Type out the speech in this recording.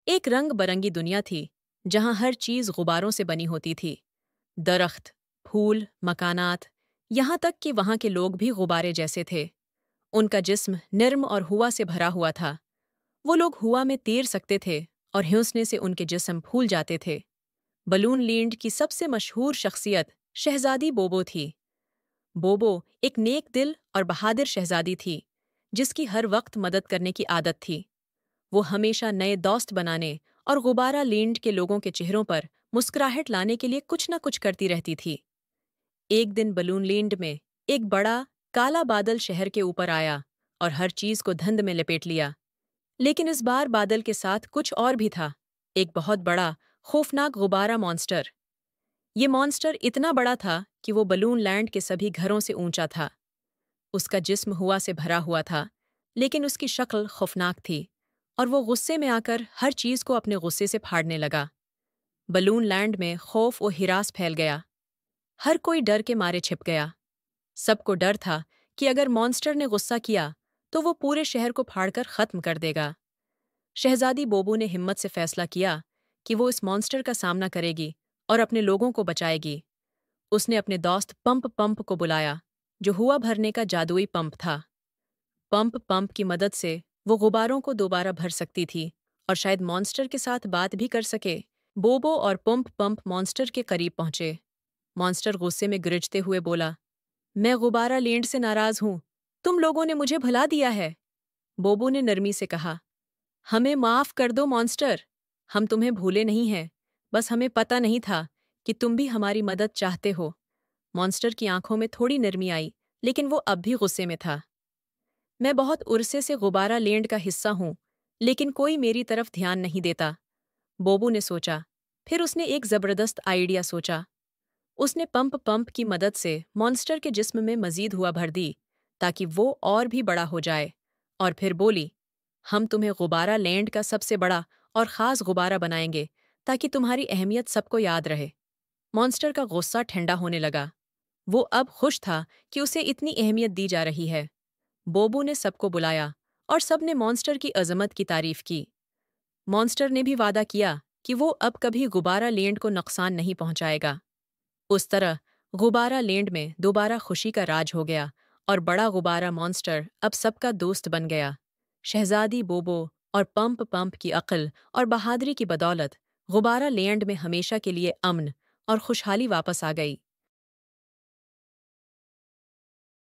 ایک رنگ برنگی دنیا تھی جہاں ہر چیز غباروں سے بنی ہوتی تھی۔ درخت، پھول، مکانات، یہاں تک کہ وہاں کے لوگ بھی غبارے جیسے تھے۔ ان کا جسم نرم اور ہوا سے بھرا ہوا تھا۔ وہ لوگ ہوا میں تیر سکتے تھے اور ہنسنے سے ان کے جسم پھول جاتے تھے۔ بلون لینڈ کی سب سے مشہور شخصیت شہزادی بوبو تھی۔ بوبو ایک نیک دل اور بہادر شہزادی تھی جس کی ہر وقت مدد کرنے کی عادت تھی۔ وہ ہمیشہ نئے دوست بنانے اور غبارہ لینڈ کے لوگوں کے چہروں پر مسکراہٹ لانے کے لیے کچھ نہ کچھ کرتی رہتی تھی۔ ایک دن بلون لینڈ میں ایک بڑا کالا بادل شہر کے اوپر آیا اور ہر چیز کو دھند میں لپیٹ لیا۔ لیکن اس بار بادل کے ساتھ کچھ اور بھی تھا، ایک بہت بڑا خوفناک غبارہ مانسٹر۔ یہ مانسٹر اتنا بڑا تھا کہ وہ بلون لینڈ کے سبھی گھروں سے اونچا تھا۔ اس کا جسم ہوا سے بھرا ہوا تھا، لیکن اس کی شکل خوفناک تھی اور وہ غصے میں آ کر ہر چیز کو اپنے غصے سے پھاڑنے لگا۔ بلون لینڈ میں خوف و ہراس پھیل گیا۔ ہر کوئی ڈر کے مارے چھپ گیا۔ سب کو ڈر تھا کہ اگر مانسٹر نے غصہ کیا تو وہ پورے شہر کو پھاڑ کر ختم کر دے گا۔ شہزادی بوبو نے ہمت سے فیصلہ کیا کہ وہ اس مانسٹر کا سامنا کرے گی اور اپنے لوگوں کو بچائے گی۔ اس نے اپنے دوست پمپ کو بلایا، جو ہوا بھرنے کا جادوئی پمپ تھا۔ پمپ کی مدد سے وہ غباروں کو دوبارہ بھر سکتی تھی اور شاید مانسٹر کے ساتھ بات بھی کر سکے۔ بوبو اور پمپ مانسٹر کے قریب پہنچے۔ مانسٹر غصے میں گرجتے ہوئے بولا، میں غبارہ لینڈ سے ناراض ہوں، تم لوگوں نے مجھے بھلا دیا ہے۔ بوبو نے نرمی سے کہا، ہمیں معاف کر دو مانسٹر، ہم تمہیں بھولے نہیں ہیں، بس ہمیں پتہ نہیں تھا کہ تم بھی ہماری مدد چاہتے ہو۔ مانسٹر کی آنکھوں میں تھوڑی نرمی آئی، لیکن وہ اب بھی غصے میں تھا۔ میں بہت عرصے سے غبارہ لینڈ کا حصہ ہوں، لیکن کوئی میری طرف دھیان نہیں دیتا۔ بوبو نے سوچا، پھر اس نے ایک زبردست آئیڈیا سوچا۔ اس نے پمپ کی مدد سے مانسٹر کے جسم میں مزید ہوا بھر دی تاکہ وہ اور بھی بڑا ہو جائے، اور پھر بولی، ہم تمہیں غبارہ لینڈ کا سب سے بڑا اور خاص غبارہ بنائیں گے تاکہ تمہاری اہمیت سب کو یاد رہے۔ مانسٹر کا غصہ ٹھنڈا ہونے لگا۔ وہ اب خوش تھا کہ اسے اتنی اہمیت دی جا رہی ہے۔ بوبو نے سب کو بلایا اور سب نے مانسٹر کی عظمت کی تعریف کی۔ مانسٹر نے بھی وعدہ کیا کہ وہ اب کبھی غبارہ لینڈ کو نقصان نہیں پہنچائے گا۔ اس طرح غبارہ لینڈ میں دوبارہ خوشی کا راج ہو گیا اور بڑا غبارہ مانسٹر اب سب کا دوست بن گیا۔ شہزادی بوبو اور پمپ کی عقل اور بہادری کی بدولت غبارہ لینڈ میں ہمیشہ کے لیے امن اور خوشحالی واپس آ گئی۔